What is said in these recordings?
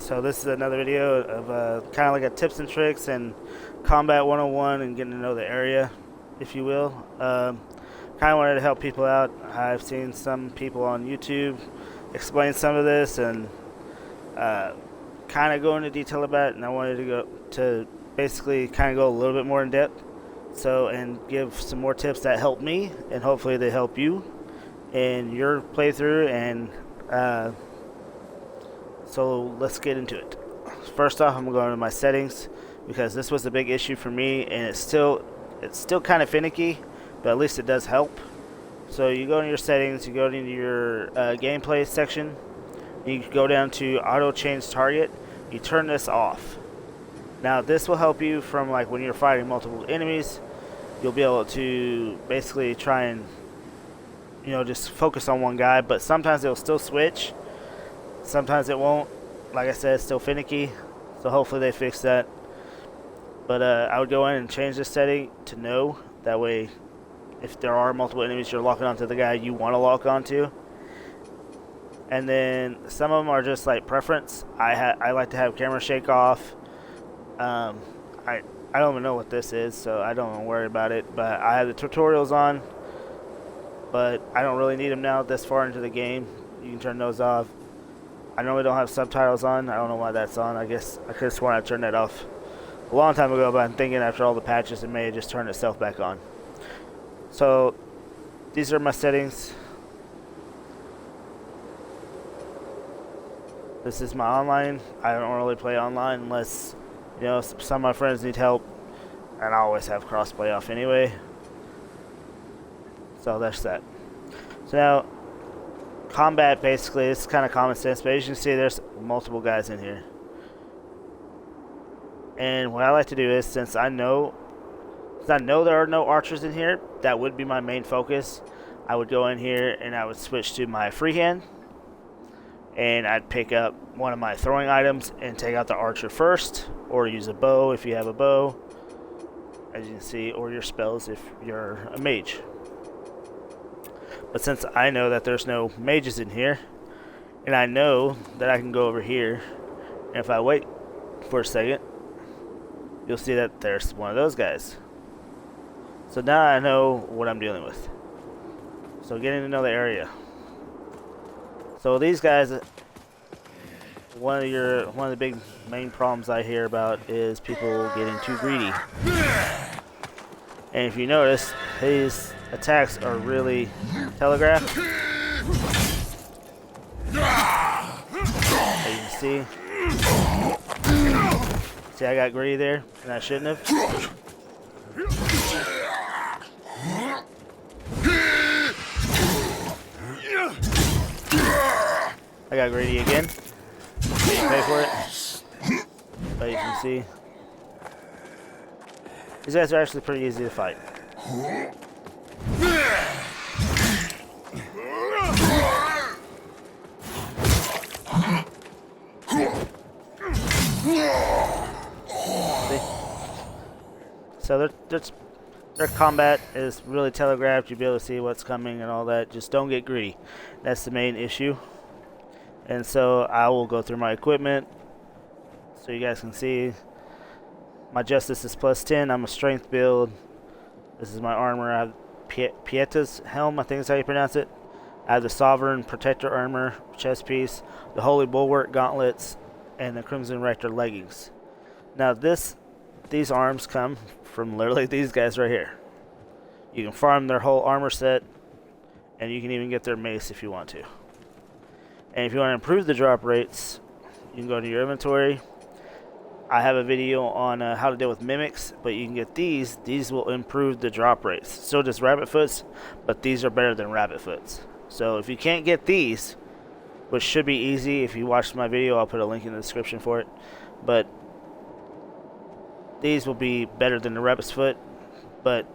So this is another video of kind of like a tips and tricks and combat 101 and getting to know the area, if you will. Kind of wanted to help people out. I've seen some people on YouTube explain some of this and kind of go into detail about it, and I wanted to go to basically kind of go a little bit more in depth. So, and give some more tips that help me, and hopefully they help you in your playthrough. And so let's get into it. First off, I'm going to my settings because this was a big issue for me, and it's still kind of finicky, but at least it does help. So you go into your settings, you go into your gameplay section, you go down to auto change target, you turn this off. Now this will help you from like when you're fighting multiple enemies. You'll be able to basically try and just focus on one guy, but sometimes it'll still switch. Sometimes it won't. Like I said, it's still finicky, so hopefully they fix that. But I would go in and change this setting to no. That way, if there are multiple enemies, you're locking onto the guy you want to lock onto. And then some of them are just like preference. I like to have camera shake off. I don't even know what this is, so I don't even worry about it. But I have the tutorials on, but I don't really need them now this far into the game. You can turn those off. I normally don't have subtitles on. I don't know why that's on. I guess I could have sworn I turned that off a long time ago, but I'm thinking after all the patches it may have just turned itself back on. So these are my settings. This is my online. I don't really play online unless some of my friends need help, and I always have crossplay off anyway. So that's that. So now, combat basically is kind of common sense, but as you can see, there's multiple guys in here. And what I like to do is, since I know there are no archers in here, that would be my main focus. I would go in here and I would switch to my freehand, and I'd pick up one of my throwing items and take out the archer first, or use a bow if you have a bow, as you can see, or your spells if you're a mage. But since I know that there's no mages in here, and I know that I can go over here, and if I wait for a second, you'll see that there's one of those guys. So now I know what I'm dealing with. So getting to know the area. So these guys, one of the big main problems I hear about is people getting too greedy. And if you notice, his attacks are really telegraphed. As you can see. See, I got greedy there, and I shouldn't have. I got greedy again. Didn't pay for it. But you can see, these guys are actually pretty easy to fight. See? So their combat is really telegraphed. You'll be able to see what's coming and all that. Just don't get greedy. That's the main issue. And so I will go through my equipment so you guys can see. My justice is +10. I'm a strength build. This is my armor. I have Pieta's helm, I think is how you pronounce it. I have the Sovereign Protector armor, chest piece, the Holy Bulwark gauntlets, and the Crimson Rector leggings. Now these arms come from literally these guys right here. You can farm their whole armor set, and you can even get their mace if you want to. And if you want to improve the drop rates, you can go to your inventory. I have a video on how to deal with mimics, but you can get these. These will improve the drop rates. So does rabbit foots, but these are better than rabbit foots. So if you can't get these, which should be easy, if you watched my video, I'll put a link in the description for it. But these will be better than the rabbit's foot. But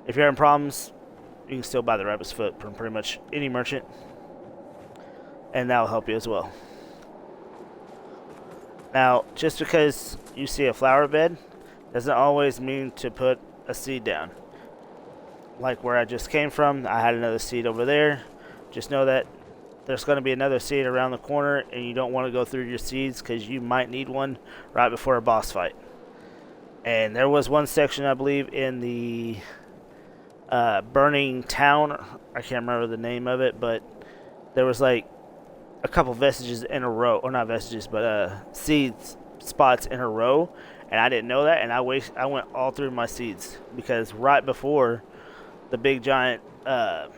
if you're having problems, you can still buy the rabbit's foot from pretty much any merchant, and that will help you as well. Now, just because you see a flower bed doesn't always mean to put a seed down. Like where I just came from, I had another seed over there. Just know that there's going to be another seed around the corner, and you don't want to go through your seeds because you might need one right before a boss fight. And there was one section, I believe, in the Burning Town. I can't remember the name of it, but there was like a couple vestiges in a row, or not vestiges, but seed spots in a row, and I didn't know that, and I went all through my seeds because right before the big giant, I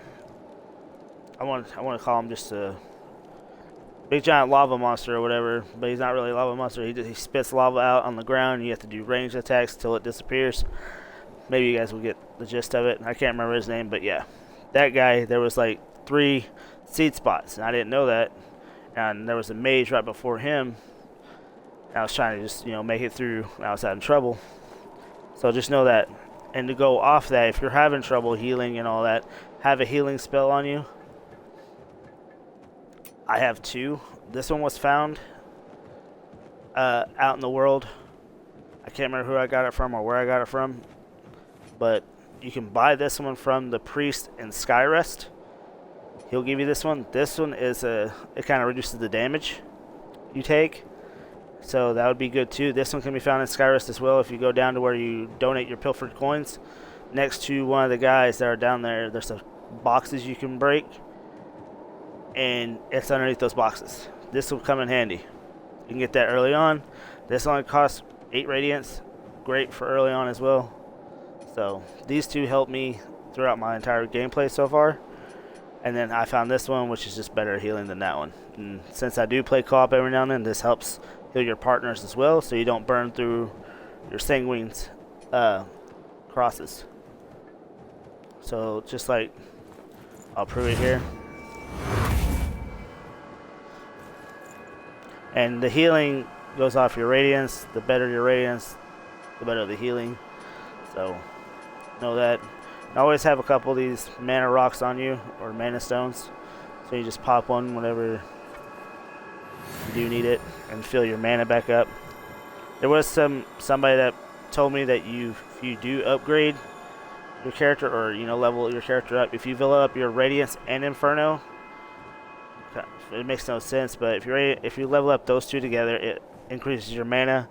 want to call him just a big giant lava monster or whatever, but he's not really a lava monster. He spits lava out on the ground, and you have to do ranged attacks till it disappears. Maybe you guys will get the gist of it. I can't remember his name, but yeah, that guy. There was like 3 seed spots, and I didn't know that. And there was a mage right before him. And I was trying to just make it through, and I was having trouble. So just know that. And to go off that, if you're having trouble healing and all that, have a healing spell on you. I have 2. This one was found out in the world. I can't remember who I got it from or where I got it from, but you can buy this one from the priest in Skyrest. He'll give you this one. This one is it kind of reduces the damage you take, so that would be good too. This one can be found in Skyrest as well. If you go down to where you donate your pilfered coins, next to one of the guys that are down there, there's some boxes you can break, and it's underneath those boxes. This will come in handy. You can get that early on. This only costs 8 radiance. Great for early on as well. So these 2 helped me throughout my entire gameplay so far. And then I found this one, which is just better healing than that one. And since I do play co-op every now and then, this helps heal your partners as well, so you don't burn through your sanguine's crosses. So just like, I'll prove it here. And the healing goes off your radiance. The better your radiance, the better the healing. So know that. And always have a couple of these mana rocks on you, or mana stones. So you just pop one whenever you do need it and fill your mana back up. There was somebody that told me that if you do upgrade your character, or level your character up, if you fill up your radiance and inferno, it makes no sense, but if you level up those 2 together, it increases your mana.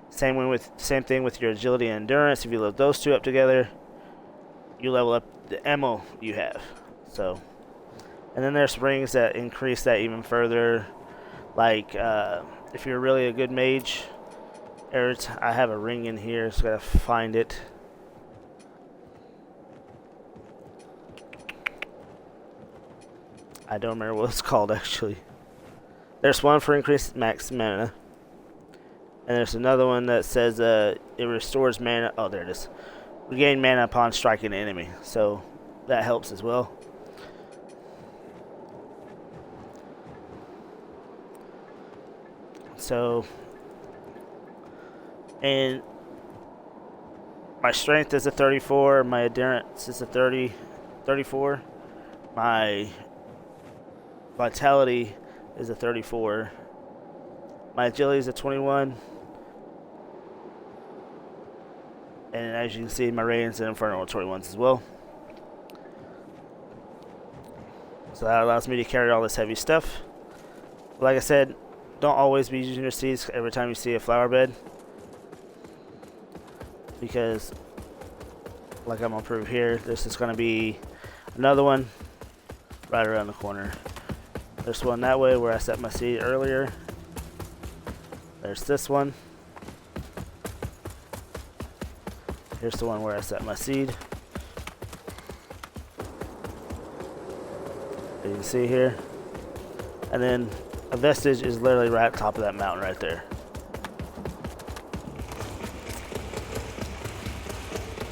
Same thing with your agility and endurance. If you level those 2 up together, you level up the ammo you have. So, and then there's rings that increase that even further. Like if you're really a good mage, I have a ring in here, so I gotta find it. I don't remember what it's called actually. There's one for increased max mana, and there's another one that says it restores mana. Oh, there it is. Regain mana upon striking an enemy, so that helps as well. So, and my strength is a 34, my endurance is a 34, my vitality is a 34, my agility is a 21, and as you can see, my radiance and inferno are 21s as well. So that allows me to carry all this heavy stuff. Like I said, don't always be using your seeds every time you see a flower bed, because like I'm gonna prove here, this is gonna be another one right around the corner. There's one that way where I set my seed earlier. There's this one. Here's the one where I set my seed. As you can see here. And then a vestige is literally right at the top of that mountain right there.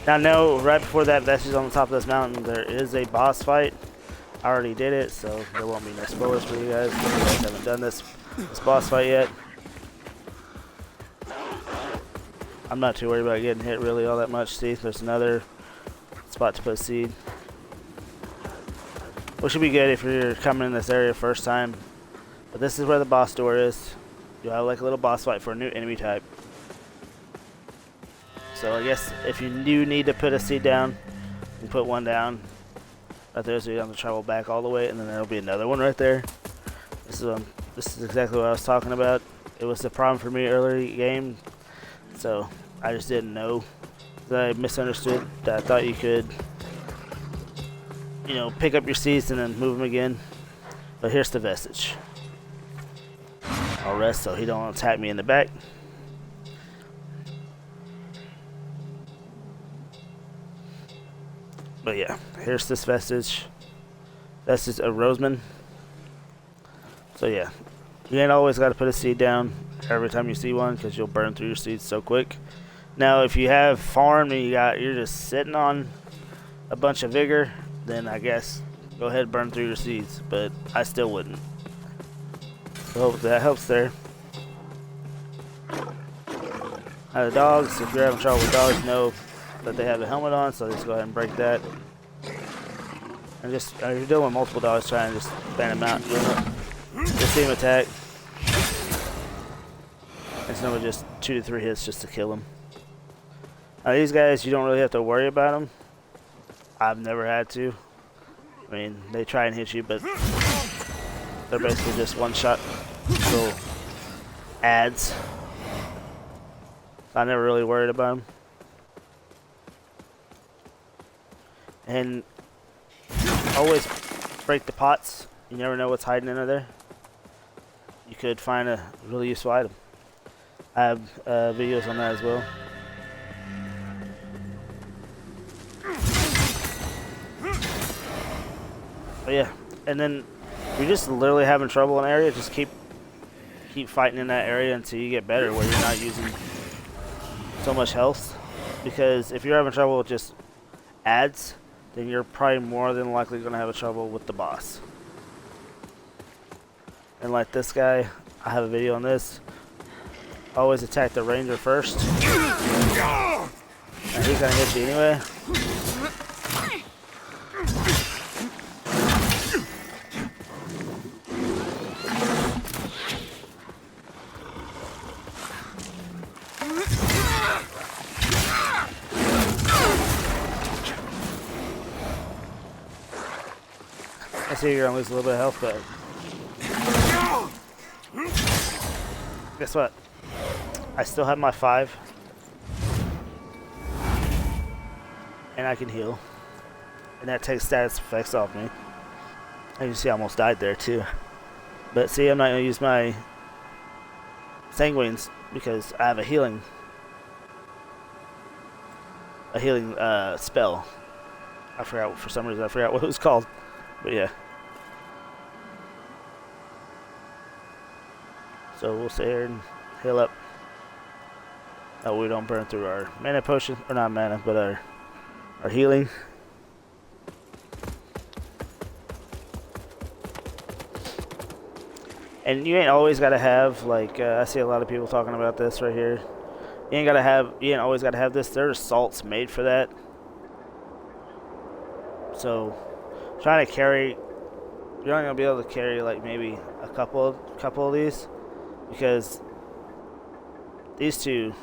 Now know, right before that vestige on the top of this mountain, there is a boss fight. I already did it, so there won't be no spoilers for you guys if you guys haven't done this boss fight yet. I'm not too worried about getting hit really all that much. See, there's another spot to put a seed. Which should be good if you're coming in this area first time. But this is where the boss door is. You have like a little boss fight for a new enemy type. So I guess if you do need to put a seed down, you can put one down. Right there, so you don't have to travel back all the way, and then there'll be another one right there. This is exactly what I was talking about. It was the problem for me early game, so I just didn't know. I misunderstood that I thought you could, pick up your seeds and then move them again. But here's the vestige. I'll rest so he don't attack me in the back. But yeah, here's this vestige. Vestige of Roseman. So yeah, you ain't always got to put a seed down every time you see one because you'll burn through your seeds so quick. Now, if you have farm and you're just sitting on a bunch of vigor, then I guess go ahead and burn through your seeds. But I still wouldn't. So hope that helps there. The dogs, if you're having trouble with dogs, know that they have a helmet on, so just go ahead and break that. And just if you're dealing with multiple dogs, try and just ban them out. Just see him attack. It's normally just 2 to 3 hits just to kill them. Now these guys, you don't really have to worry about them. I've never had to. I mean, they try and hit you, but they're basically just one-shot little ads. I never really worried about them. And always break the pots. You never know what's hiding under there. You could find a really useful item. I have videos on that as well. But yeah, and then if you're just literally having trouble in an area, just keep fighting in that area until you get better, where you're not using so much health. Because if you're having trouble with just ads, then you're probably more than likely going to have trouble with the boss. And like this guy, I have a video on this. Always attack the ranger first. And he's going to hit you anyway. I see you're gonna lose a little bit of health, but guess what? I still have my 5, and I can heal, and that takes status effects off me. And you see, I almost died there too. But see, I'm not gonna use my sanguines because I have a healing spell. For some reason I forgot what it was called, but yeah. So we'll sit here and heal up. Oh, we don't burn through our mana potion, or not mana, but our healing. And you ain't always gotta have, like, I see a lot of people talking about this right here. You ain't always gotta have this. There's salts made for that. So, trying to carry, you're only gonna be able to carry like maybe a couple of these, because these two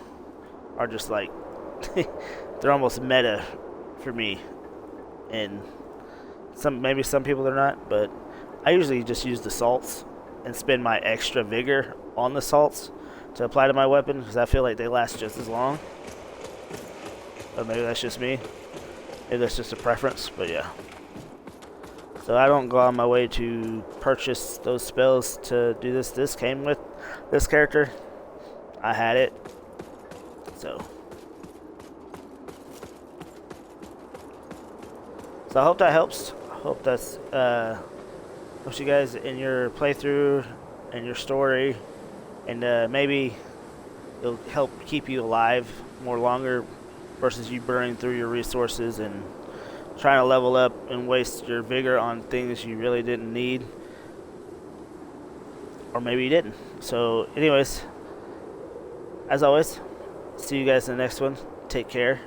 are just like they're almost meta for me, and maybe some people they're not, but I usually just use the salts and spend my extra vigor on the salts to apply to my weapon because I feel like they last just as long. But maybe that's just me. Maybe that's just a preference, but yeah. So I don't go on my way to purchase those spells to do this. This came with this character. I had it. So I hope that helps. I hope that's helps you guys in your playthrough and your story, and maybe it'll help keep you alive more longer versus you burning through your resources and trying to level up and waste your vigor on things you really didn't need, or maybe you didn't. So anyways, as always, see you guys in the next one. Take care.